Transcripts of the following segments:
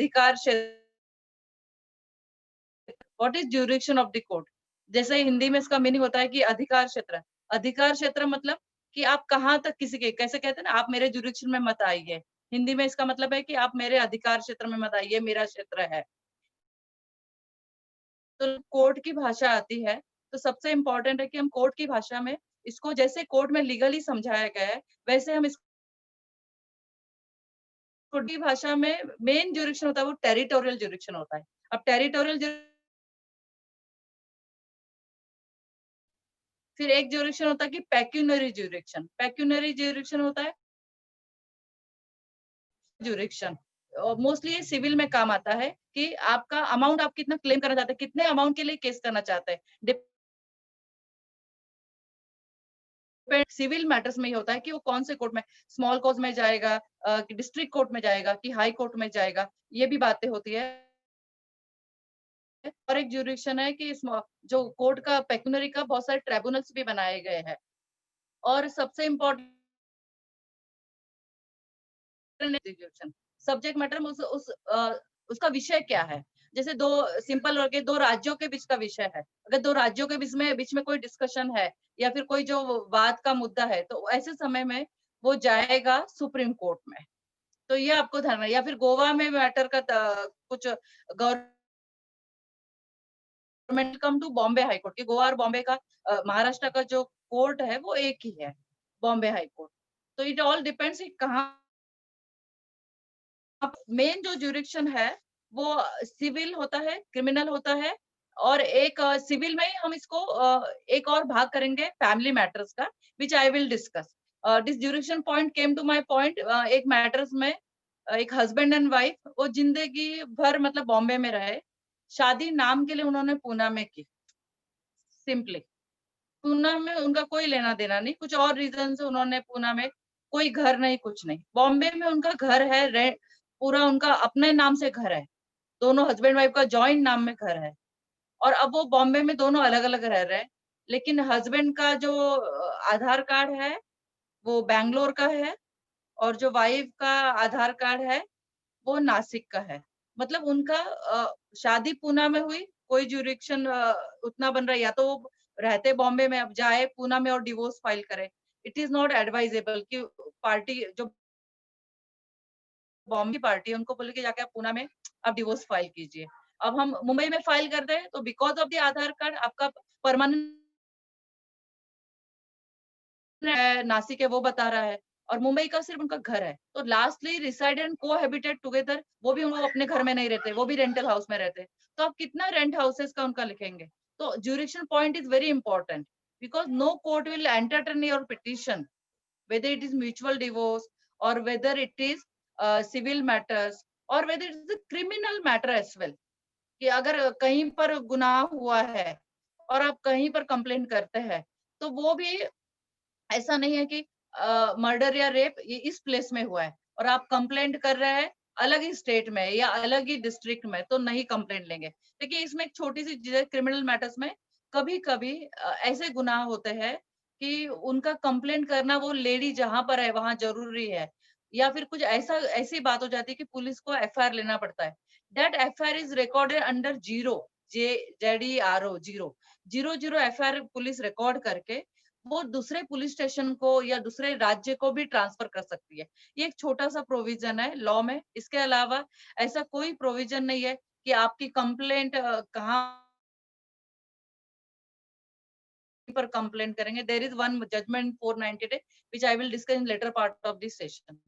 अधिकार क्षेत्र, what is jurisdiction of the court. जैसे हिंदी में इसका मीनिंग होता है कि अधिकार क्षेत्र। अधिकार क्षेत्र मतलब कि आप कहाँ तक किसी के, कैसे कहते हैं ना, आप मेरे ज्यूरिडिक्शन में मत आइए। हिंदी में इसका मतलब है कि आप मेरे अधिकार क्षेत्र में मत आइए, मेरा क्षेत्र है। तो कोर्ट की भाषा आती है, तो सबसे इम्पोर्टेंट है कि हम कोर्ट की भाषा में इसको, जैसे कोर्ट में लीगली समझाया गया है, वैसे हम इसको कोर्ट की भाषा में मेन ज्यूरिडिक्शन होता है वो टेरिटोरियल ज्यूरिडिक्शन होता है। अब टेरिटोरियल, फिर एक ज्यूरिडिक्शन होता है कि पेक्यूनरी ज्यूरिडिक्शन। पेक्यूनरी ज्यूरिडिक्शन होता है ज्यूरिडिक्शन, मोस्टली ये सिविल में काम आता है कि आपका अमाउंट आप कितना क्लेम करना चाहते हैं, कितने अमाउंट के लिए केस करना चाहते हैं। सिविल मैटर्स में ये होता है कि वो कौन से कोर्ट में, स्मॉल कोर्ट में जाएगा, कि डिस्ट्रिक्ट कोर्ट में जाएगा, कि हाई कोर्ट में जाएगा, ये भी बातें होती है। और एक ज्यूरिडिक्शन है कि जो कोर्ट का पेक्यूनरी का बहुत सारे ट्राइब्यूनल्स भी बनाए गए हैं। और सबसे इम्पोर्टेंट सब्जेक्ट मैटर में उसका विषय क्या है। जैसे दो सिंपल हो गए, दो राज्यों के बीच का विषय है। अगर दो राज्यों के बीच में कोई डिस्कशन है या फिर कोई जो वाद का मुद्दा है, तो ऐसे समय में वो जाएगा सुप्रीम कोर्ट में। तो ये आपको ध्यान है। या फिर गोवा में मैटर का कुछ government come to Bombay high court, की गोवा और बॉम्बे का महाराष्ट्र का जो कोर्ट है वो एक ही है, बॉम्बे हाई कोर्ट। तो इट ऑल डिपेंड्स कहाँ मेन जो ज्यूरिडिक्शन है वो सिविल होता है, क्रिमिनल होता है। और एक सिविल में ही हम इसको एक और भाग करेंगे फैमिली मैटर्स का, which I will discuss. This jurisdiction point came to my point, एक मैटर्स में एक हस्बैंड एंड वाइफ वो जिंदगी भर मतलब बॉम्बे में रहे, शादी नाम के लिए उन्होंने पूना में की। सिंपली पूना में उनका कोई लेना देना नहीं, कुछ और रीजन से उन्होंने पूना में, कोई घर नहीं कुछ नहीं, बॉम्बे में उनका घर है, रेंट पूरा उनका अपने नाम से घर है, दोनों हस्बैंड वाइफ का जॉइंट नाम में घर है। और अब वो बॉम्बे में दोनों अलग अलग रह रहे हैं, लेकिन हस्बैंड का जो आधार कार्ड है वो बैंगलोर का है, और जो वाइफ का आधार कार्ड है वो नासिक का है। मतलब उनका शादी पूना में हुई, कोई ज्यूरिडिक्शन उतना बन रहा है, या तो वो रहते बॉम्बे में, अब जाए पूना में और डिवोर्स फाइल करे। इट इज नॉट एडवाइजेबल कि पार्टी जो बॉम्बे की पार्टी है उनको बोले कि जाके आप पूना में आप डिवोर्स फाइल कीजिए। अब हम मुंबई में फाइल करते हैं तो because of the Aadhaar card आपका परमानेंट नासिक है वो बता रहा है, और मुंबई का सिर्फ उनका घर है। तो लास्टली रिसाइड एंड कोहैबिटेट टुगेदर, वो भी वो अपने घर में नहीं रहते, वो भी रेंटल हाउस में रहते। तो आप कितना रेंट हाउसेस का उनका लिखेंगे। तो jurisdiction point is very important, because no court will entertain your petition whether it is mutual divorce or whether it is civil matters or whether it is a criminal matter as well। कि अगर कहीं पर गुनाह हुआ है और आप कहीं पर कंप्लेंट करते हैं, तो वो भी ऐसा नहीं है कि मर्डर या रेप ये इस प्लेस में हुआ है और आप कंप्लेंट कर रहे हैं अलग ही स्टेट में या अलग ही डिस्ट्रिक्ट में, तो नहीं कंप्लेंट लेंगे। देखिए इसमें एक छोटी सी चीज है, क्रिमिनल मैटर्स में कभी कभी ऐसे गुनाह होते हैं कि उनका कंप्लेंट करना वो लेडी जहां पर है वहां जरूरी है, या फिर कुछ ऐसा ऐसी बात हो जाती है कि पुलिस को एफआईआर लेना पड़ता है। That FIR is recorded under zero, JZERO, zero zero zero FIR police record करके वो दूसरे पुलिस स्टेशन को या दूसरे राज्य को भी ट्रांसफर कर सकती है। ये एक छोटा सा प्रोविजन है लॉ में। इसके अलावा ऐसा कोई प्रोविजन नहीं है कि आपकी कंप्लेंट कहाँ पर कंप्लेंट करेंगे। There is one judgment 490 day which I will discuss in later part of this session.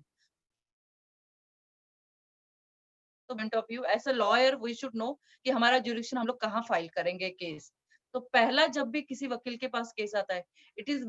तो point of view as a lawyer we should know कि हमारा ज्यूरिडिक्शन हम लोग कहाँ फाइल करेंगे केस। तो पहला जब भी किसी वकील के पास केस आता है, इट इज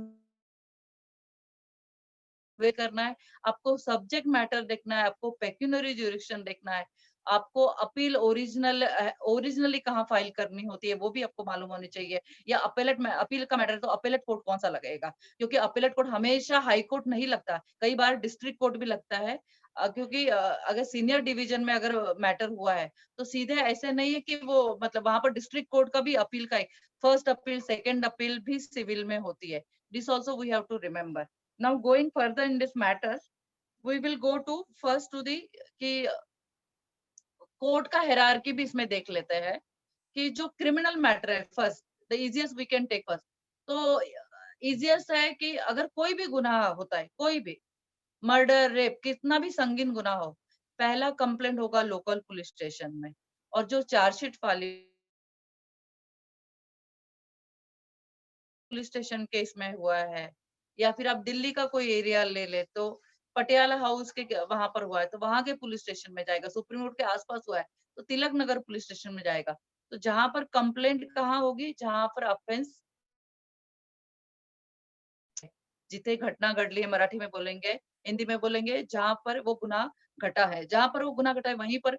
वे करना है, आपको सब्जेक्ट मैटर देखना है, आपको पेक्यूनरी ज्यूरिडिक्शन देखना है, आपको अपील ओरिजिनली कहाँ फाइल करनी होती है वो भी आपको मालूम होनी चाहिए। या अपेलेट में अपील का मैटर, तो अपेलेट कोर्ट कौन सा लगेगा, क्योंकि अपेलेट कोर्ट हमेशा हाई कोर्ट नहीं लगता, कई बार डिस्ट्रिक्ट कोर्ट भी लगता है। क्योंकि अगर सीनियर डिवीजन में अगर मैटर हुआ है तो सीधे ऐसे नहीं है कि वो मतलब वहां पर डिस्ट्रिक्ट कोर्ट का भी अपील का फर्स्ट अपील सेकंड अपील भी सिविल में होती है। This also we have to remember. Now going further in this matter, we will go to first to the कि कोर्ट का हायरार्की भी इसमें देख लेते हैं कि जो क्रिमिनल मैटर है, first the easiest we can take first. तो इजिएस्ट है कि अगर कोई भी गुनाह होता है, कोई भी मर्डर, रेप, कितना भी संगीन गुनाह हो, पहला कंप्लेंट होगा लोकल पुलिस स्टेशन में, और जो chargesheet file police station case में हुआ है, या फिर आप दिल्ली का कोई एरिया ले ले तो पटियाला हाउस के वहां पर हुआ है तो वहां के पुलिस स्टेशन में जाएगा। सुप्रीम कोर्ट के आसपास हुआ है तो तिलक नगर पुलिस स्टेशन में जाएगा। तो जहां पर कंप्लेंट कहाँ होगी, जहां पर ऑफेंस, जिथे घटना घडली है मराठी में बोलेंगे, हिंदी में बोलेंगे जहां पर वो गुनाह घटा है, जहां पर वो गुनाह घटा है वहीं पर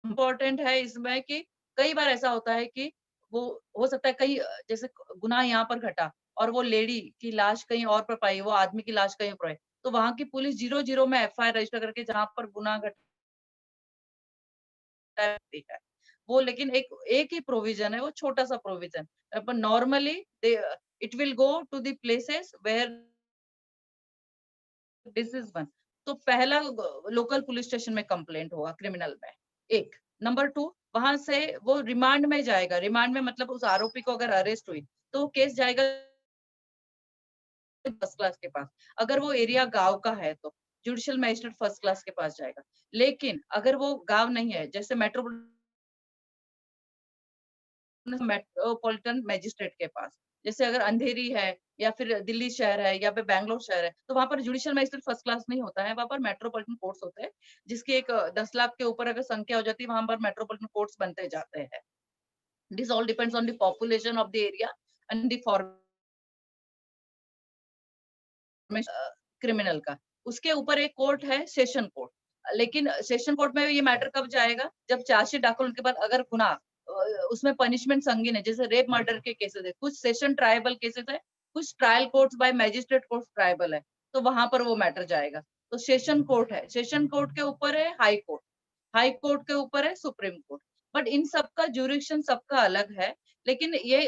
इम्पोर्टेंट है इसमें कि कई बार ऐसा होता है कि वो हो सकता है कहीं जैसे गुनाह यहाँ पर घटा और वो लेडी की लाश कहीं और पर पाई, वो आदमी की लाश कहीं पर है, तो वहां की पुलिस 0-0 में एफआईआर रजिस्टर करके जहां पर गुनाह घटा है वो, लेकिन एक एक ही प्रोविजन है, वो छोटा सा प्रोविजन, पर normally it will go to the places where this is one. तो पहला लोकल पुलिस स्टेशन में कंप्लेंट होगा क्रिमिनल में, एक। नंबर टू, वहां से वो रिमांड में जाएगा। रिमांड में मतलब उस आरोपी को अगर अरेस्ट हुई तो केस जाएगा फर्स्ट क्लास के पास। अगर वो एरिया गांव का है तो जुडिशियल मजिस्ट्रेट फर्स्ट क्लास के पास जाएगा। लेकिन अगर वो गांव नहीं है, जैसे मेट्रोपॉलिटन मजिस्ट्रेट के पास, जैसे अगर अंधेरी है या फिर दिल्ली शहर है या फिर बैंगलोर शहर है, तो वहां पर जुडिशियल मजिस्ट्रेट फर्स्ट क्लास नहीं होता है, वहां पर मेट्रोपॉलिटन कोर्ट्स होते हैं, जिसकी एक 10 लाख के ऊपर अगर संख्या हो जाती है, वहां पर मेट्रोपॉलिटन कोर्ट्स बनते जाते हैं। This all depends on the population of the area and the criminal का। उसके ऊपर एक कोर्ट है सेशन कोर्ट। लेकिन सेशन कोर्ट में ये मैटर कब जाएगा, जब चार्जशीट दाखिल होने के बाद अगर गुनाह उसमें पनिशमेंट संगीन है, जैसे रेप मर्डर के केसेस है, कुछ सेशन ट्राइबल केसेस है, कुछ trial courts bye magistrate court tribal है, तो वहां पर वो मैटर जाएगा। तो सेशन कोर्ट है, सेशन कोर्ट के ऊपर है हाई कोर्ट, हाई कोर्ट के ऊपर है सुप्रीम कोर्ट। बट इन सबका ज्यूरिडिक्शन सबका अलग है। लेकिन ये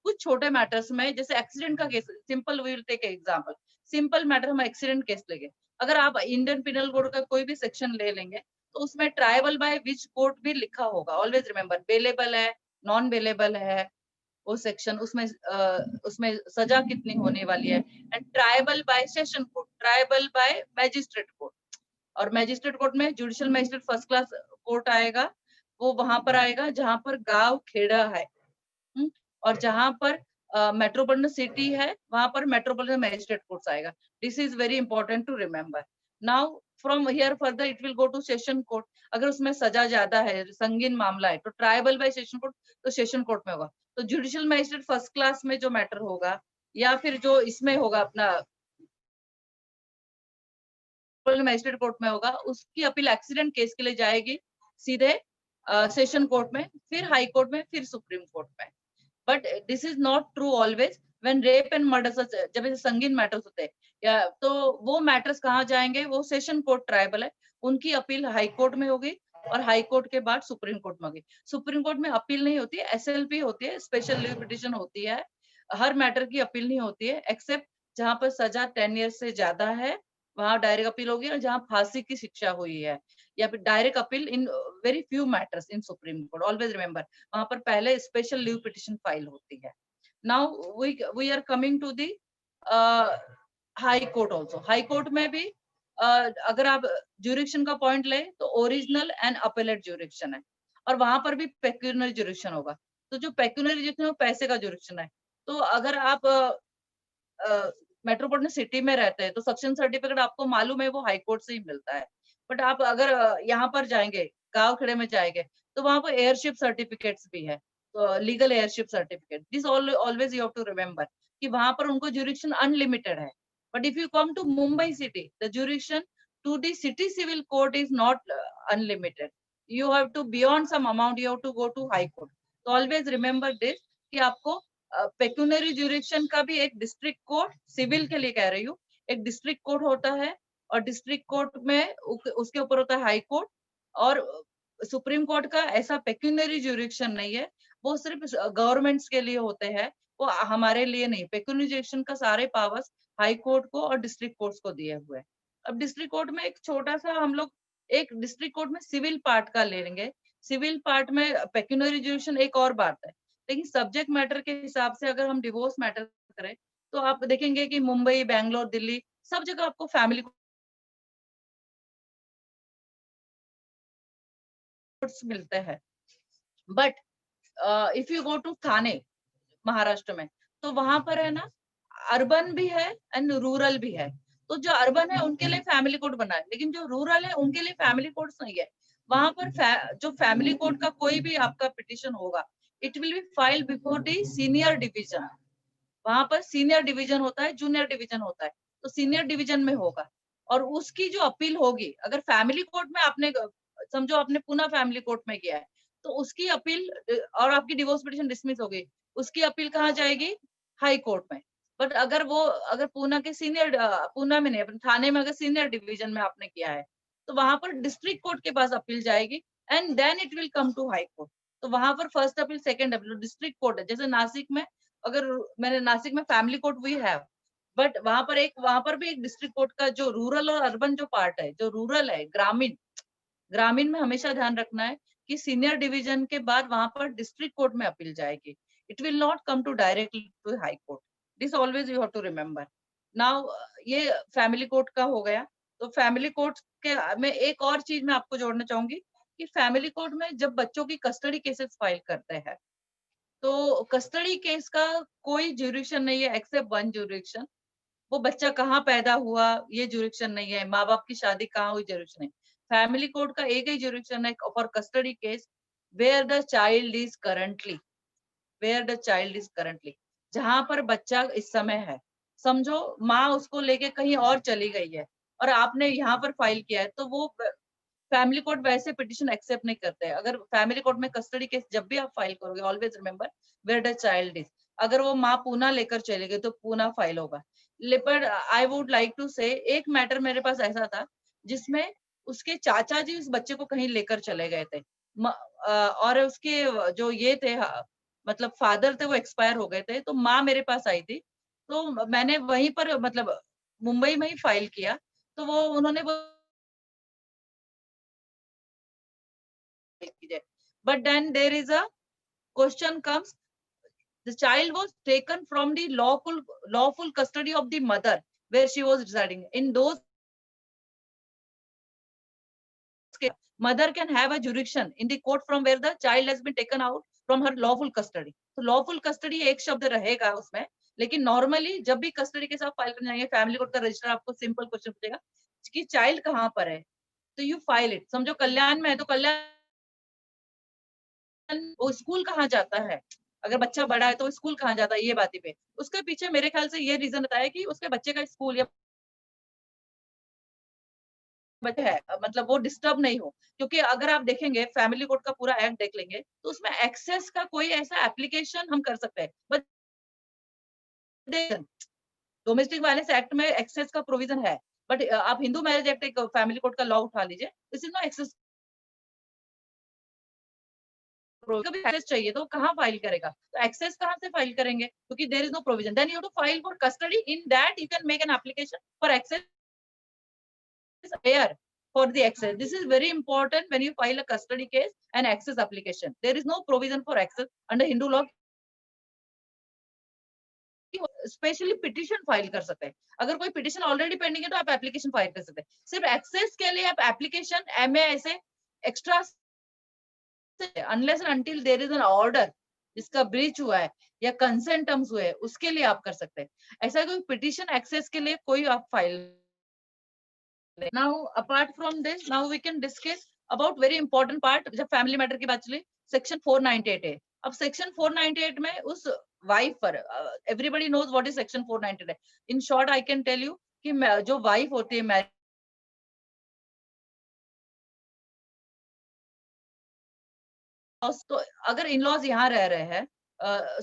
कुछ छोटे मैटर्स में, जैसे एक्सीडेंट का case, simple we will take example, simple matter हम एक्सीडेंट केस लेंगे। अगर आप इंडियन पिनल कोड का कोई भी सेक्शन ले लेंगे तो उसमें ट्राइबल बाय विच कोर्ट भी लिखा होगा। ऑलवेज रिमेंबर, बेलेबल है, नॉन बेलेबल है वो सेक्शन, उसमें सजा कितनी होने वाली है, and tribal by session court, tribal bye magistrate court. और मैजिस्ट्रेट कोर्ट में judicial magistrate first class court आएगा, वो वहां पर आएगा जहां पर गांव खेड़ा है। हुँ? और जहाँ पर मेट्रोपॉलिटन सिटी है, वहाँ पर मेट्रोपॉलिटन मजिस्ट्रेट कोर्ट्स आएगा। This is very important to remember. Now from here further it will go to session court. अगर उसमें सजा ज्यादा है, संगीन मामला है, तो ट्राइबल बाय सेशन कोर्ट, तो सेशन कोर्ट में होगा। तो जुडिशियल मजिस्ट्रेट फर्स्ट क्लास में जो मैटर होगा, या फिर जो इसमें होगा अपना मजिस्ट्रेट कोर्ट में होगा, उसकी अपील एक्सीडेंट केस के लिए जाएगी सीधे सेशन कोर्ट में, फिर हाई कोर्ट में, फिर सुप्रीम कोर्ट में। But this is not true always. When rape and murder, जब ऐसे संगीन मैटर्स होते हैं, या तो वो मैटर्स कहाँ जाएंगे, वो सेशन कोर्ट ट्राइबल है, उनकी अपील हाई कोर्ट में होगी, और हाई कोर्ट के बाद सुप्रीम कोर्ट में होगी। सुप्रीम कोर्ट में अपील नहीं होती है, एसएलपी होती है, स्पेशल लीव पिटिशन होती है। हर मैटर की अपील नहीं होती है, एक्सेप्ट जहां पर सजा 10 ईयर से ज्यादा है, वहां डायरेक्ट अपील होगी, और जहां फांसी की शिक्षा हुई है, या फिर direct appeal in very few matters in supreme court. Always remember, वहां पर पहले स्पेशल लीव पिटिशन फाइल होती है। Now we are coming to the high court also. High court में भी अगर आप ज्यूरिक्शन का पॉइंट ले तो ओरिजिनल एंड अपेलेट ज्यूरिक्शन है, और वहां पर भी पेक्यूनरी ज्यूरिक्शन होगा। तो जो पेक्यूनरी ज्यूरिक्शन है वो पैसे का ज्यूरिक्शन है। तो अगर आप मेट्रोपॉलिटन सिटी में रहते हैं तो सक्सेशन सर्टिफिकेट आपको मालूम है वो हाई कोर्ट से ही मिलता है। बट आप अगर यहाँ पर जाएंगे, गांव खेड़े में जाएंगे, तो वहां पर एयरशिप सर्टिफिकेट्स भी है, तो legal heirship certificate. This always you have to remember कि वहां पर उनको ज्यूरिक्शन अनलिमिटेड है। But if you come to Mumbai city, the jurisdiction to the city civil court is not unlimited. You have to beyond some amount, you have to go to high court. तो always remember this कि आपको pecuniary ज्यूरिक्शन का भी एक district court, civil के लिए कह रही हूँ, एक डिस्ट्रिक्ट कोर्ट होता है, और डिस्ट्रिक्ट कोर्ट में उसके ऊपर होता है हाई कोर्ट। और सुप्रीम कोर्ट का ऐसा पेक्यूनरी ज्यूरिक्शन नहीं है, वो सिर्फ गवर्नमेंट्स के लिए होते हैं, वो हमारे लिए नहीं। पेक्यूनरी ज्यूरिक्शन का सारे पावर्स हाई कोर्ट को और डिस्ट्रिक्ट कोर्ट्स को दिए हुए हैं। अब डिस्ट्रिक्ट कोर्ट में एक छोटा सा हम लोग एक डिस्ट्रिक्ट कोर्ट में सिविल पार्ट का ले लेंगे, सिविल पार्ट में पेक्यूनरी जुडिक्शन एक और बात है, लेकिन सब्जेक्ट मैटर के हिसाब से अगर हम डिवोर्स मैटर करें तो आप देखेंगे कि मुंबई, बैंगलोर, दिल्ली सब जगह आपको फैमिली कोर्ट्स मिलते हैं। But if you go to Thane Maharashtra में, तो वहां पर है ना, अर्बन भी है एंड रूरल भी है। तो जो अर्बन है उनके लिए फैमिली कोर्ट बना है, लेकिन जो रूरल है उनके लिए फैमिली कोर्ट नहीं है। वहां पर जो फैमिली कोर्ट का कोई भी आपका पिटिशन होगा, it will be file before the senior division. वहां पर सीनियर डिवीजन होता है, जूनियर डिवीजन होता है, तो सीनियर डिवीजन में होगा। और उसकी जो अपील होगी, अगर फैमिली कोर्ट में आपने समझो आपने पुणे फैमिली कोर्ट में किया है, तो उसकी अपील और आपकी डिवोर्स पिटिशन डिसमिस हो गई, उसकी अपील कहाँ जाएगी? हाई कोर्ट में। बट अगर पुणे के सीनियर, पुणे में नहीं, अपने थाने में अगर सीनियर डिवीजन में आपने किया है, तो वहां पर डिस्ट्रिक्ट कोर्ट के पास अपील जाएगी and then it will come to high court. तो वहां पर first appeal, second appeal, district court है। जैसे नासिक में, अगर मैंने नासिक में फैमिली कोर्ट वी है, बट वहां पर भी एक डिस्ट्रिक्ट कोर्ट का जो रूरल और अर्बन जो पार्ट है, जो रूरल है, ग्रामीण, ग्रामीण में हमेशा ध्यान रखना है कि सीनियर डिवीजन के बाद वहां पर डिस्ट्रिक्ट कोर्ट में अपील जाएगी। It will not come to directly to high court. This always you have to remember. Now ये फैमिली कोर्ट का हो गया। तो फैमिली कोर्ट के में एक और चीज मैं आपको जोड़ना चाहूंगी कि फैमिली कोर्ट में जब बच्चों की कस्टडी केसेस फाइल करते हैं, तो कस्टडी केस का कोई ज्यूरिक्शन नहीं है एक्सेप्ट वन ज्यूरिक्शन। वो बच्चा कहाँ पैदा हुआ ये ज्यूरिक्शन नहीं है, माँ बाप की शादी कहाँ हुई ज्यूरिक्शन नहीं। फैमिली कोर्ट का एक ही ज्यूरिक्शन है for custody case, where the child is currently, where the child is currently, जहां पर बच्चा इस समय है। समझो माँ उसको लेके कहीं और चली गई है और आपने यहाँ पर फाइल किया है, तो वो फैमिली कोर्ट वैसे पिटिशन एक्सेप्ट नहीं करते हैं। अगर फैमिली कोर्ट में कस्टडी केस जब भी आप फाइल करोगे, always remember where the child is. अगर वो माँ पूना लेकर चले गए तो पूना फाइल होगा। पर आई वुड लाइक टू से, एक मैटर मेरे पास ऐसा था जिसमें उसके चाचा जी उस बच्चे को कहीं लेकर चले गए थे, और उसके जो ये थे, मतलब फादर थे, वो एक्सपायर हो गए थे, तो माँ मेरे पास आई थी। तो मैंने वहीं पर मतलब मुंबई में ही फाइल किया। तो वो उन्होंने वो but then there is a question comes, the child was taken from the lawful custody of the mother where she was residing. In those cases, mother can have a jurisdiction in the court from where the child has been taken out from her lawful custody. तो lawful custody एक शब्द रहेगा उसमें, लेकिन normally जब भी custody के साथ फाइल करने जाएंगे फैमिली कोर्ट का रजिस्टर आपको सिंपल क्वेश्चन पूछेगा कि चाइल्ड कहाँ पर है, तो यू फाइल इट। समझो कल्याण में है तो कल्याण, वो स्कूल कहाँ जाता है, अगर बच्चा बड़ा है तो स्कूल कहाँ जाता है, ये बात ही पे उसके पीछे मेरे ख्याल से ये रीजन बताया कि उसके बच्चे का स्कूल या बच्चा है, मतलब वो डिस्टर्ब नहीं हो। क्योंकि अगर आप देखेंगे फैमिली कोर्ट का पूरा एक्ट देख लेंगे तो उसमें एक्सेस का कोई ऐसा एप्लीकेशन हम कर सकते हैं, बट डोमेस्टिक वायलेंस एक्ट में एक्सेस का प्रोविजन है। बट आप हिंदू मैरिज एक्ट एक फैमिली कोर्ट का लॉ उठा लीजिए, दिस इज नो एक्सेस। कभी एक्सेस चाहिए तो कहाँ फाइल करेगा, तो एक्सेस कहाँ से फाइल करेंगे, क्योंकि there is no provision. Then you to file for custody, in that you can make an application for access where for the access. This is very important when you file a custody case and access application. There is no provision for access under Hindu law. Specially petition file कर सकते हैं। अगर कोई petition already pending है तो आप application file कर सकते हैं। सिर्फ एक्सेस के लिए आप एप्लीकेशन एमए ऐसे extra, unless until there is an order जिसका ब्रीच हुआ है या कंसेंट टर्म्स हुए, उसके लिए आप कर सकते हैं। ऐसा कोई पिटिशन एक्सेस के लिए कोई आप file. Now, apart from this, now we can discuss about very important part जब फैमिली मैटर की बात चली, सेक्शन 498 है। अब सेक्शन 498 में उस वाइफ पर, everybody knows what is section 498 है। In short I can tell you कि जो वाइफ होती है मैरिज, तो अगर इन लॉज यहाँ रह रहे हैं,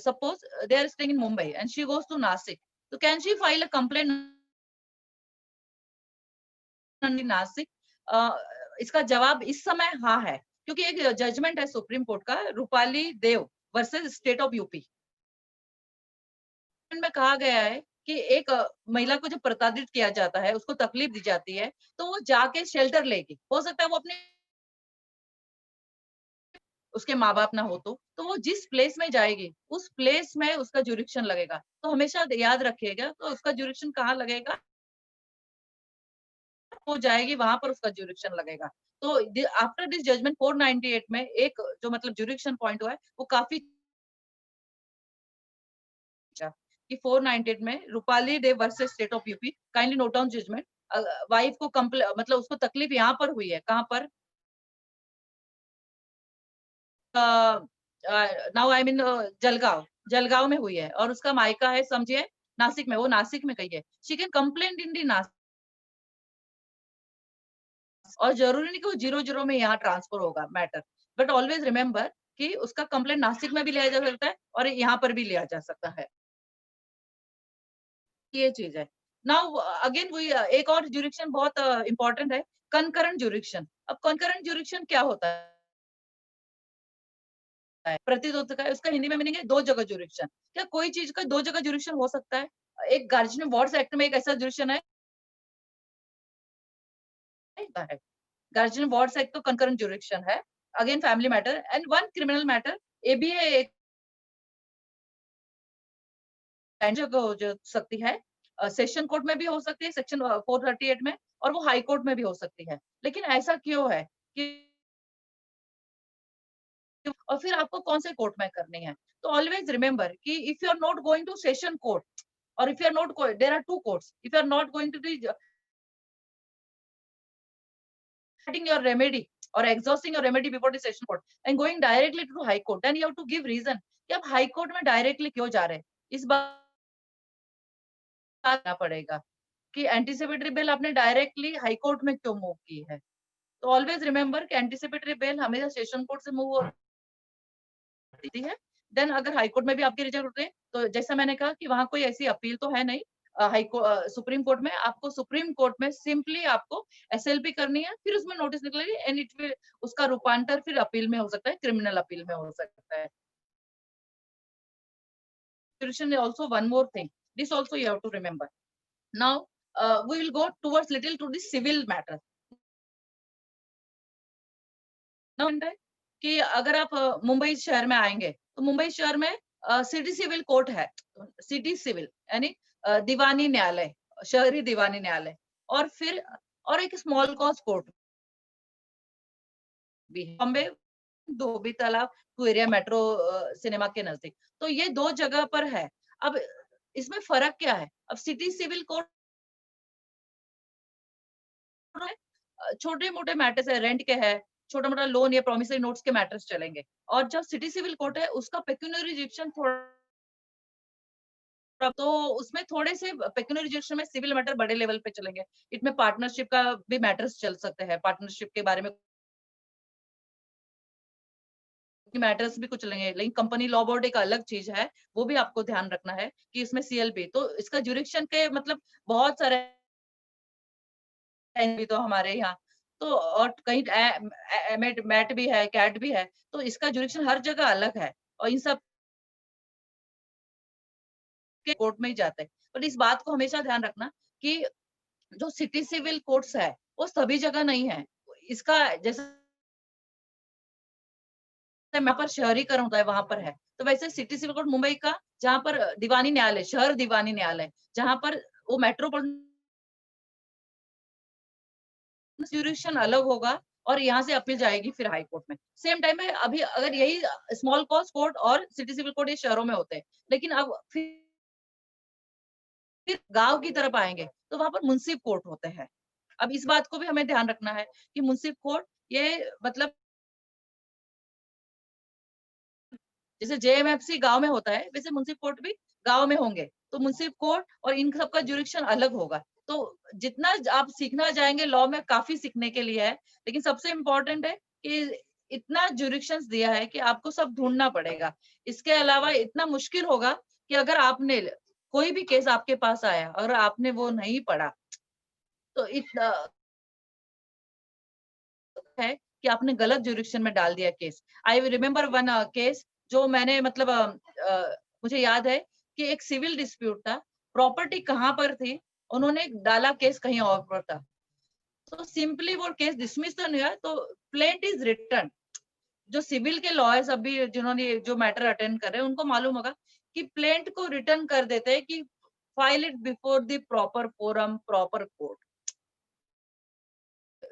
suppose they are staying in Mumbai and she goes to Nashik, तो can she file a complaint Nashik? इसका जवाब इस समय हाँ है, क्योंकि एक जजमेंट है सुप्रीम कोर्ट का, Rupali Dev versus state of UP में कहा गया है कि एक महिला को जब प्रताड़ित किया जाता है, उसको तकलीफ दी जाती है, तो वो जाके शेल्टर लेगी। हो सकता है वो अपने उसके माँ-बाप ना हो तो वो जिस प्लेस में जाएगी, उस प्लेस में उसका जुरिडिक्शन लगेगा। तो हमेशा याद रखिएगा, तो उसका जुरिडिक्शन कहाँ लगेगा? वो जाएगी वहाँ पर उसका जुरिडिक्शन लगेगा। तो आफ्टर दिस जजमेंट 498 में एक जो मतलब जुरिडिक्शन पॉइंट हुआ है, वो काफ़ी अच्छा कि 498 में Rupali Dev versus state of UP, kindly note down judgment. Wife को मतलब उसको तकलीफ यहाँ पर हुई है, कहाँ पर? Now I mean Jalgaon, Jalgaon में हुई है और उसका मायका है समझिए नासिक में, वो नासिक में गई है। शी कैन कंप्लेंट इन दी नासिक और ज़रूरी नहीं कि वो 0-0 में यहाँ ट्रांसफर होगा मैटर। बट ऑलवेज रिमेंबर कि उसका कंप्लेंट नासिक में भी लिया जा सकता है और यहाँ पर भी लिया जा सकता है। ये चीज़ है। नाउ अगेन वही एक और ज्यूरिडिक्शन बहुत इम्पोर्टेंट है, कनकरेंट ज्यूरिडिक्शन। अब कनकरेंट ज्यूरिडिक्शन क्या होता है? प्रतीत होता है, उसका हिंदी में मीनिंग है 2 जगह ज्यूरिडिक्शन। क्या कोई चीज़ का 2 जगह ज्यूरिडिक्शन हो सकता है? एक गार्जियन वॉर्स एक्ट में एक ऐसा ज्यूरिडिक्शन है। गार्जियन वॉर्स एक्ट तो कनकरेंट ज्यूरिडिक्शन है। Again family matter and one criminal matter, ABA एक जगह हो जा सकती है। सेशन कोर्ट में भी हो सकती है सेक्शन 438 में और वो हाई कोर्ट में भी हो सकती है। लेकिन ऐसा क्यों है कि और फिर आपको कौन से कोर्ट में करनी है? तो ऑलवेज रिमेंबर कि if you are not going to session court और if you are not there are 2 courts. If you are not going to the getting your remedy or exhausting your remedy before the session court and going directly to high court, then you have to give reason कि आप high court में directly क्यों जा रहे हैं? इस बात करना पड़ेगा कि एंटीसिपेटरी बेल आपने डायरेक्टली हाई कोर्ट में क्यों मूव की है। तो ऑलवेज रिमेंबर कि एंटीसिपेटरी बेल हमेशा सेशन कोर्ट से मूव होती है। देन अगर हाई कोर्ट में भी आपके रिजल्ट होते हैं, तो जैसा मैंने कहा कि वहाँ कोई ऐसी अपील तो है नहीं। सुप्रीम कोर्ट में आपको सुप्रीम कोर्ट में सिंपली आपको एसएलपी करनी है, फिर उसमें नोटिस निकलेगी एंड इट विल उसका रूपांतर फिर अपील में हो सकता है, क्रिमिनल अपील में हो सकता है। Also one more thing, this also you have to remember. Now we will go towards little to the civil matter. Now कि अगर आप मुंबई शहर में आएंगे तो मुंबई शहर में सिटी सिविल कोर्ट है। सिटी सिविल यानी दीवानी न्यायालय, शहरी दीवानी न्यायालय और फिर और एक स्मॉल कॉज कोर्ट भी है बॉम्बे धोबी तालाब टू एरिया मेट्रो सिनेमा के नजदीक। तो ये 2 जगह पर है। अब इसमें फ़र्क क्या है? अब सिटी सिविल कोर्ट में छोटे-मोटे मैटर्स है, रेंट के है, छोटा-मोटा लोन या प्रॉमिसरी नोट्स के मैटर्स चलेंगे और जो सिटी सिविल कोर्ट है उसका पेक्यूनियरी जुरिडिक्शन थोड़ा तो उसमें थोड़े से पेक्यूनियरी जुरिडिक्शन में सिविल मैटर बड़े लेवल पे चलेंगे। इसमें पार्टनरशिप का भी मैटर्स चल सकते हैं। पार्टनरशिप के बारे में मैटर्स भी कुछ चलेंगे, लेकिन कंपनी लॉ बोर्ड एक अलग चीज़ है, वो भी आपको ध्यान रखना है कि इसमें सीएलबी तो इसका जुरिडिक्शन के मतलब बहुत सारे भी तो हमारे यहाँ तो और कहीं मैट मैट भी है, कैट भी है, तो इसका जुरिडिक्शन हर जगह अलग है और इन सब के कोर्ट में ही जाते हैं। पर इस बात को हमेशा ध्यान रखना कि जो सिटी सिविल कोर्ट्स है, वो सभी जगह नहीं है। इसका जैसे यहाँ पर शहरीकरण होता है, वहाँ पर है। तो वैसे सिटी सिविल कोर्ट मुंबई का जहाँ पर दीवानी न्यायालय, शहर दीवानी न्यायालय, जहाँ पर वो मेट्रोपॉलिटन ज्यूरिडिक्शन अलग होगा और यहाँ से अपील जाएगी फिर हाई कोर्ट में। सेम टाइम में अभी अगर यही स्मॉल कॉज कोर्ट और सिटी सिविल कोर्ट ये शहरों में होते हैं, लेकिन अब फिर गाँव की तरफ आएँगे, तो वहाँ पर मुंसिफ कोर्ट होते हैं। अब इस बात को भी हमें ध्यान रखना है कि मुंसिफ कोर्ट ये मतलब जैसे जेएमएफसी गाँव में होता है, वैसे मुंसिफ कोर्ट भी गाँव में होंगे। तो मुंसिफ कोर्ट और इन सब का ज्यूरिडिक्शन अलग होगा। तो जितना आप सीखना जाएँगे लॉ में काफ़ी सीखने के लिए है, लेकिन सबसे इम्पोर्टेंट है कि इतना ज्यूरिडिक्शंस दिया है कि आपको सब ढूँढना पड़ेगा। इसके अलावा इतना मुश्किल होगा कि अगर आपने कोई भी केस आपके पास आया, अगर आपने वो नहीं पढ़ा, तो है कि आपने गलत ज्यूरिडिक्शन में डाल दिया case. I remember one case जो मैंने मतलब मुझे याद है कि एक सिविल डिस्प्यूट था। प्रॉपर्टी कहाँ पर थी, उन्होंने डाला केस कहीं और पर था, तो सिंपली वो केस डिसमिस तो नहीं हुआ, तो प्लेंट इज रिटर्न। जो सिविल के लॉयर्स अभी जिन्होंने जो मैटर अटेंड कर रहे हैं उनको मालूम होगा कि प्लेंट को रिटर्न कर देते हैं कि file it before the proper forum, proper court.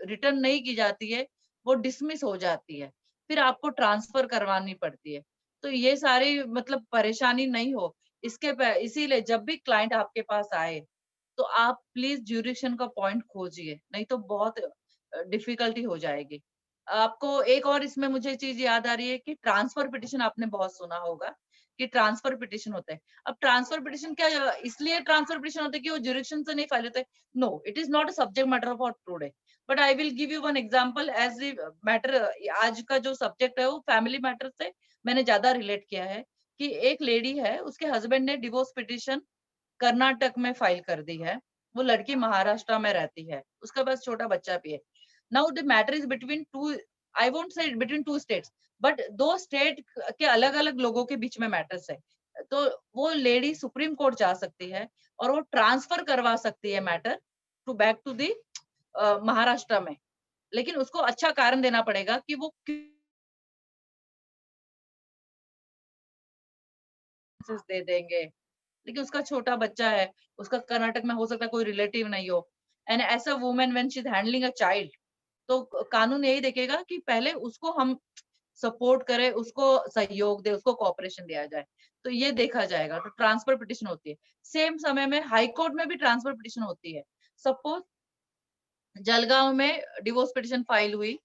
Return नहीं की जाती है, वो डिसमिस हो जाती है, फिर आपको ट्रांसफर करवानी पड़ती है। तो ये सारी मतलब परेशानी नहीं हो, इसीलिए जब भी क्लाइंट आपके पास आए तो आप प्लीज ज्यूरिडिक्शन का पॉइंट खोजिए, नहीं तो बहुत डिफिकल्टी हो जाएगी आपको। एक और इसमें मुझे चीज याद आ रही है कि ट्रांसफर पिटिशन आपने बहुत सुना होगा कि ट्रांसफर पिटिशन होता है। अब ट्रांसफर पिटिशन क्या, इसलिए ट्रांसफर पिटिशन होता है कि वो ज्यूरिडिक्शन से नहीं फाइल होते। No, it is not a subject matter for today, but I will give you one example as the matter. आज का जो सब्जेक्ट है वो फैमिली मैटर से मैंने ज्यादा रिलेट किया है कि एक लेडी है, उसके हस्बैंड ने डिवोर्स पिटिशन कर्नाटक में फाइल कर दी है, वो लड़की महाराष्ट्र में रहती है, उसका बस छोटा बच्चा भी है। Now the matter is between two, I won't say between two states, but दो स्टेट के अलग अलग लोगों के बीच में मैटर्स है। तो वो लेडी सुप्रीम कोर्ट जा सकती है और वो ट्रांसफर करवा सकती है matter to back to the Maharashtra में, लेकिन उसको अच्छा कारण देना पड़ेगा कि वो दे देंगे, लेकिन उसका छोटा बच्चा है, उसका कर्नाटक में हो सकता है कोई रिलेटिव नहीं हो, and as a woman when she is handling a child, तो कानून यही देखेगा कि पहले उसको हम सपोर्ट करें, उसको सहयोग दे, उसको कोऑपरेशन दिया जाए, तो ये देखा जाएगा। तो ट्रांसफर पिटिशन होती है। सेम समय में हाई कोर्ट में भी ट्रांसफर पिटिशन होती है। सपोज जलगांव में डिवोर्स पिटिशन फाइल हुई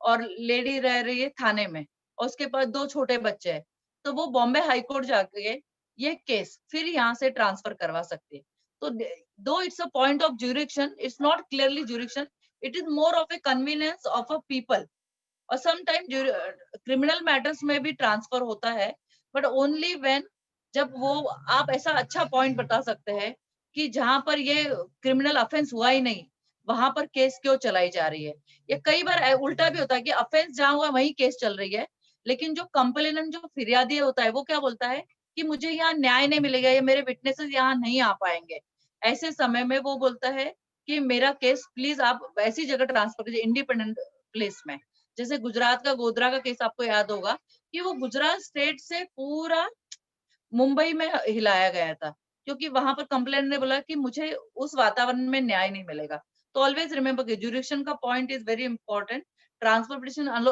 और लेडी रह रही है थाने में और उसके पास दो छोटे बच्चे हैं, तो वो बॉम्बे हाई कोर्ट जाके ये केस फिर यहाँ से ट्रांसफर करवा सकती है। तो दो it's a point of jurisdiction, it's not clearly jurisdiction, it is more of A convenience of a people. और सम टाइम क्रिमिनल मैटर्स में भी ट्रांसफर होता है, बट ओनली व्हेन, जब वो आप ऐसा अच्छा पॉइंट बता सकते हैं कि जहां पर ये क्रिमिनल ऑफेंस हुआ ही नहीं, वहां पर केस क्यों चलाई जा रही है। या कई बार उल्टा भी होता है कि ऑफेंस जहां हुआ वहीं केस चल रही है, लेकिन जो कंप्लेनेंट, जो फिरियादी होता है, वो क्या बोलता है कि मुझे यहाँ न्याय नहीं मिलेगा या मेरे विटनेसेस यहाँ नहीं आ पाएंगे। ऐसे समय में वो बोलता है कि मेरा केस प्लीज आप ऐसी जगह ट्रांसफर कीजिए, इंडिपेंडेंट प्लेस में। जैसे गुजरात का गोधरा का केस आपको याद होगा कि वो गुजरात स्टेट से पूरा मुंबई में हिलाया गया था, क्योंकि वहां पर कंप्लेंट ने बोला कि मुझे उस वातावरण में न्याय नहीं मिलेगा। तो ऑलवेज रिमेंबर कि ज्यूरिडिक्शन का point is very important. Transfer petition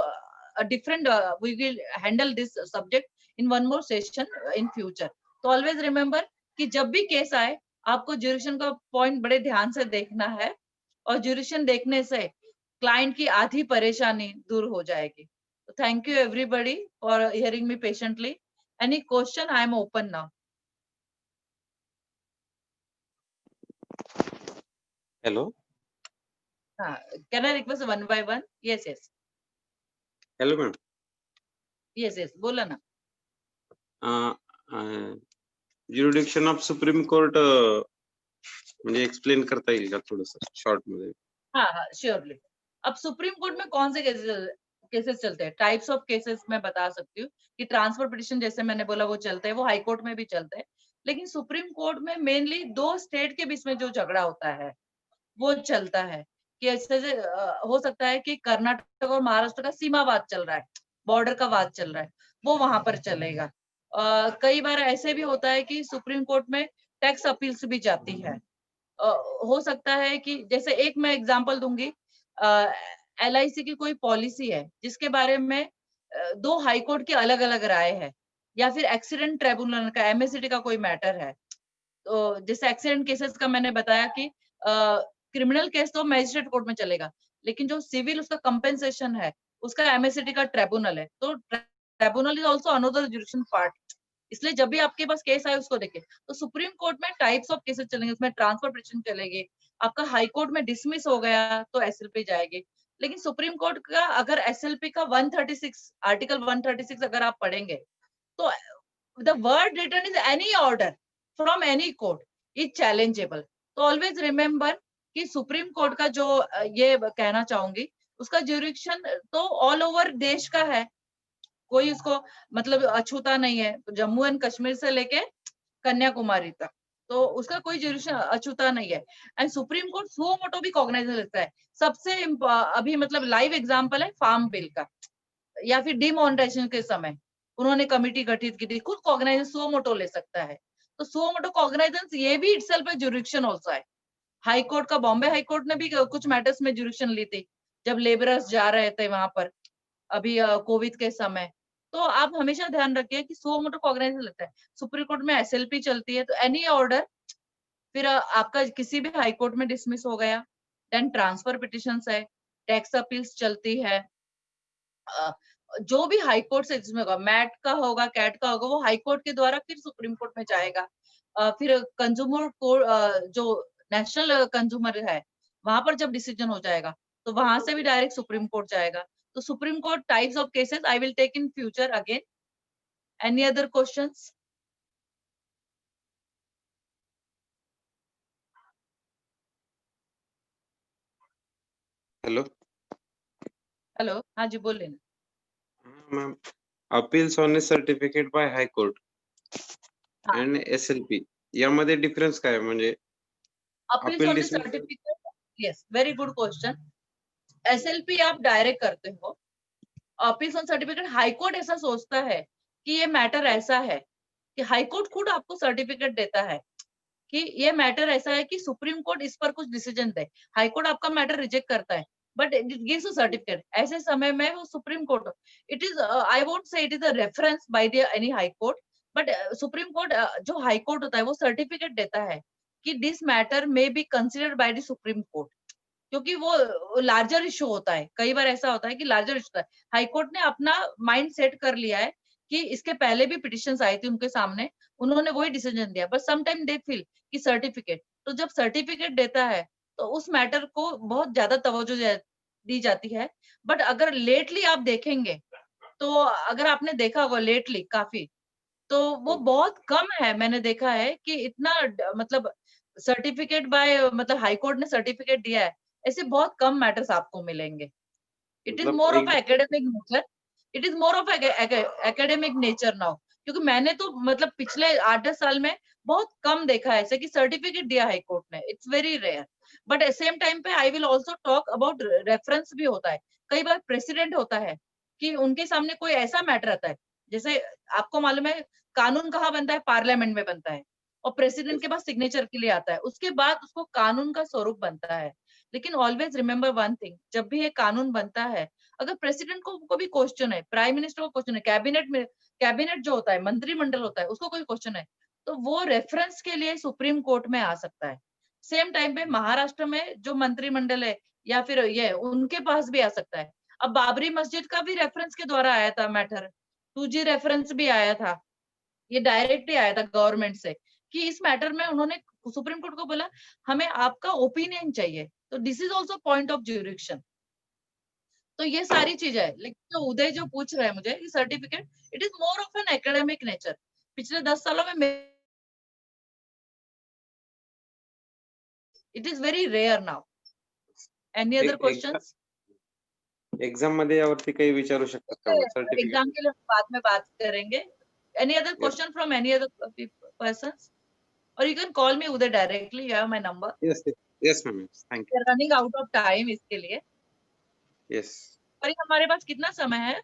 different, we will handle this subject in one more session in future. तो ऑलवेज रिमेंबर कि जब भी केस आए आपको ज्यूरिडिक्शन का पॉइंट बड़े ध्यान से देखना है, और ज्यूरिडिक्शन देखने से क्लाइंट की आधी परेशानी दूर हो जाएगी। तो thank you everybody for hearing me patiently. Any question? I am open now. Hello. Can I request one by one? Yes, yes. Hello, ma'am. Yes, yes. बोला ना. ज्युरिडिक्शन ऑफ सुप्रीम कोर्ट म्हणजे एक्सप्लेन करता येईल का थोडस short मध्ये? हाँ, surely. अब सुप्रीम कोर्ट में कौन से केसेस चलते हैं? टाइप्स ऑफ केसेस मैं बता सकती हूँ कि ट्रांसफर पिटिशन जैसे मैंने बोला वो चलते हैं, वो हाई कोर्ट में भी चलते हैं, लेकिन सुप्रीम कोर्ट में मेनली दो स्टेट के बीच में जो झगड़ा होता है वो चलता है। कि ऐसे से हो सकता है कि कर्नाटक और महाराष्ट्र का सीमा वाद चल रहा है, बॉर्डर का वाद चल रहा है, वो वहां पर चलेगा। कई बार ऐसे भी होता है कि सुप्रीम कोर्ट में टैक्स अपील्स भी जाती है। हो सकता है कि जैसे एक मैं एग्जांपल दूंगी, LIC की कोई पॉलिसी है जिसके बारे में दो हाई कोर्ट की अलग अलग राय है, या फिर एक्सीडेंट ट्रिब्यूनल का, MACT का कोई मैटर है। तो जैसे एक्सीडेंट केसेस का मैंने बताया कि क्रिमिनल केस तो मजिस्ट्रेट कोर्ट में चलेगा, लेकिन जो सिविल उसका कंपेंसेशन है उसका MACT का ट्रिब्यूनल है। तो tribunal is also another judicial part. इसलिए जब भी आपके पास केस आए उसको देखिए। तो सुप्रीम कोर्ट में टाइप्स ऑफ केसेस चलेंगे, उसमें ट्रांसफर पिटिशन चलेगी। आपका हाई कोर्ट में डिसमिस हो गया तो SLP जाएगी। लेकिन सुप्रीम कोर्ट का अगर SLP का 136 आर्टिकल 136 अगर आप पढ़ेंगे तो the word written is any order from any court is challengeable. तो ऑलवेज रिमेम्बर कि सुप्रीम कोर्ट का जो ये कहना चाहूंगी, उसका ज्यूरिडिक्शन तो ऑल ओवर देश का है, कोई उसको मतलब अछूता नहीं है, जम्मू एंड कश्मीर से लेके कन्याकुमारी तक। तो उसका कोई ज्यूरिडिक्शन अछूता नहीं है। And supreme court suo motu भी कॉग्नाइजेंस लेता है। सबसे अभी मतलब लाइव एग्जांपल है फार्म बिल का, या फिर डिमोनेटाइजेशन के समय उन्होंने कमिटी गठित की थी, खुद कॉग्नाइजेंस सुओ मोटो ले सकता है। तो सुओ मोटो कॉग्नाइजेंस ये भी इटसेल्फ है ज्यूरिडिक्शन आल्सो है। हाई कोर्ट का, बॉम्बे हाई कोर्ट ने भी कुछ मैटर्स में ज्यूरिडिक्शन ली थी जब लेबरर्स जा रहे थे वहां पर, अभी कोविड के समय। तो आप हमेशा ध्यान रखिए कि सुओ मोटो कॉग्नाइजेंस लेता है। सुप्रीम कोर्ट में एसएलपी चलती है, तो एनी ऑर्डर फिर आपका किसी भी हाई कोर्ट में डिसमिस हो गया, देन ट्रांसफर पिटिशंस है, टैक्स अपील्स चलती है। अ, जो भी हाई कोर्ट से जिसमें होगा, मैट का होगा, कैट का होगा, वो हाई कोर्ट के द्वारा फिर सुप्रीम कोर्ट में जाएगा। फिर कंज्यूमर कोर्ट, जो नेशनल कंज्यूमर है, वहां पर जब डिसीजन हो जाएगा, तो वहां से भी डायरेक्ट सुप्रीम कोर्ट जाएगा। तो supreme court types of cases I will take in future again. Any other questions? Hello hello, हाँ जी बोलिए ना। Ma'am, appeals on certificate by high court हाँ, आणि SLP यामध्ये डिफरन्स काय आहे? म्हणजे appeals appeal on the dismiss certificate, yes very good question. SLP आप डायरेक्ट करते हो, अपील्स ऑन सर्टिफिकेट हाईकोर्ट ऐसा सोचता है कि ये मैटर ऐसा है कि हाईकोर्ट खुद आपको सर्टिफिकेट देता है कि ये मैटर ऐसा है कि सुप्रीम कोर्ट इस पर कुछ डिसीजन दे। हाईकोर्ट आपका मैटर रिजेक्ट करता है, but it gives a certificate. ऐसे समय में वो supreme court, it is I won't say it is a reference by the any high court, but supreme court, जो हाई कोर्ट होता है वो सर्टिफिकेट देता है कि this matter may be considered by the supreme court, क्योंकि वो larger issue होता है। कई बार ऐसा होता है कि लार्जर इश्यू होता है, हाई कोर्ट ने अपना माइंड सेट कर लिया है कि इसके पहले भी पिटिशंस आई थी उनके सामने, उन्होंने वही डिसीजन दिया, but some time they feel कि सर्टिफिकेट, तो जब सर्टिफिकेट देता है तो उस मैटर को बहुत ज्यादा तवज्जो दी जाती है। बट अगर लेटली आप देखेंगे, तो अगर आपने देखा होगा लेटली काफी, तो वो बहुत कम है। मैंने देखा है कि इतना मतलब सर्टिफिकेट बाय, मतलब हाई कोर्ट ने सर्टिफिकेट दिया है, ऐसे बहुत कम मैटर्स आपको मिलेंगे। इट इज मतलब मोर ऑफ एक academic nature, it is more of academic nature now, क्योंकि मैंने तो मतलब पिछले 8-10 साल में बहुत कम देखा है ऐसे कि सर्टिफिकेट दिया हाई कोर्ट ने, it's very rare. But at same time पे I will also talk about reference भी होता है। कई बार प्रेसिडेंट होता है कि उनके सामने कोई ऐसा मैटर आता है, जैसे आपको मालूम है कानून कहाँ बनता है, पार्लियामेंट में बनता है, और प्रेसिडेंट के पास सिग्नेचर के लिए आता है, उसके बाद उसको कानून का स्वरूप बनता है। लेकिन ऑलवेज रिमेम्बर वन थिंग, जब भी ये कानून बनता है, अगर प्रेसिडेंट को भी क्वेश्चन है, प्राइम मिनिस्टर को क्वेश्चन है, कैबिनेट में, कैबिनेट जो होता है, मंत्रिमंडल होता है, उसको कोई क्वेश्चन है, तो वो रेफरेंस के लिए सुप्रीम कोर्ट में आ सकता है। सेम टाइम पे महाराष्ट्र में जो मंत्रिमंडल है या फिर ये उनके पास भी आ सकता है। अब बाबरी मस्जिद का भी रेफरेंस के द्वारा आया था मैटर, 2G रेफरेंस भी आया था, ये डायरेक्ट ही आया था गवर्नमेंट से कि इस मैटर में उन्होंने सुप्रीम कोर्ट को बोला हमें आपका ओपिनियन चाहिए, तो this is also point of jurisdiction. तो ये सारी चीजें है, लेकिन जो उदय जो पूछ रहे हैं मुझे ये certificate, it is more of an academic nature. पिछले 10 सालों में it is very rare now. Any other एक क्वेश्चंस? एक्झाम मध्ये यावरती काही विचारू शकतात का मला एग्जाम सर्टिफिकेट? के लिए हम बाद में बात करेंगे। Any other yes question from any other person, और you can call me Uday directly, you have my number. Yes yes ma'am, thank we are running out of time इसके लिए। यू। यस और ये हमारे पास कितना समय है?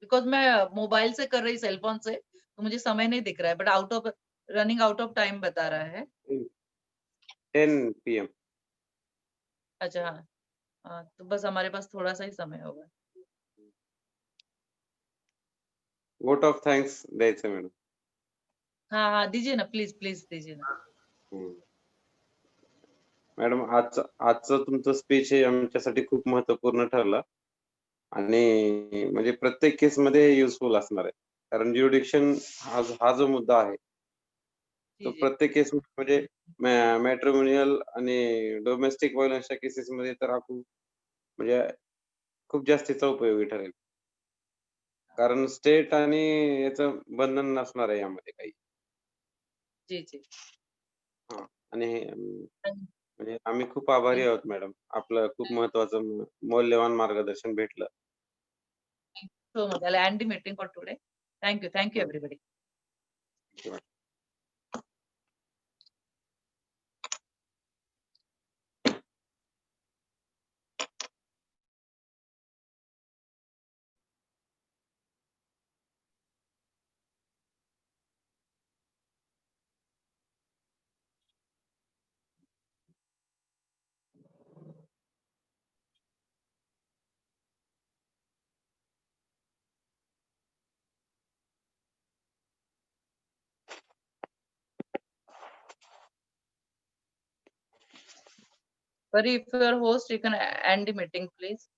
बिकॉज मैं मोबाइल से कर रही, सेल फोन से, तो मुझे समय नहीं दिख रहा है, but out of, running out of time बता रहा है। 10 PM। अच्छा, हाँ, हाँ, तो बस हमारे पास थोड़ा सा ही समय होगा। वोट ऑफ थँक्स द्यायचं मॅडम। हाँ हाँ, दीजिए ना, प्लीज प्लीज दीजिए ना। मॅडम, आजचं आजचं तुमचं स्पीच हे आमच्यासाठी खूप महत्त्वपूर्ण ठरलं आणि म्हणजे प्रत्येक केसमध्ये युजफुल असणार आहे. कारण ज्युरिडिक्शन हा जो मुद्दा आहे, तो जी जी। प्रत्येक केस म्हणजे मॅट्रिमोनियल आणि डोमेस्टिक व्हायलन्सच्या केसेसमध्ये तर हा म्हणजे खूप जास्तीचा उपयोगी ठरेल. कारण स्टेट आणि याचं बंधन नसणार आहे यामध्ये काही. जी जी। हां. आणि म्हणजे आम्ही खूप आभारी आहोत मॅडम. आपलं खूप महत्त्वाचं मौल्यवान मार्गदर्शन भेटलं. so much. I'll end the meeting for today. Thank you. Thank you, everybody. But if you're host, you can end the meeting, please.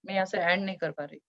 मैं यहाँ से एंड नहीं कर पा रही.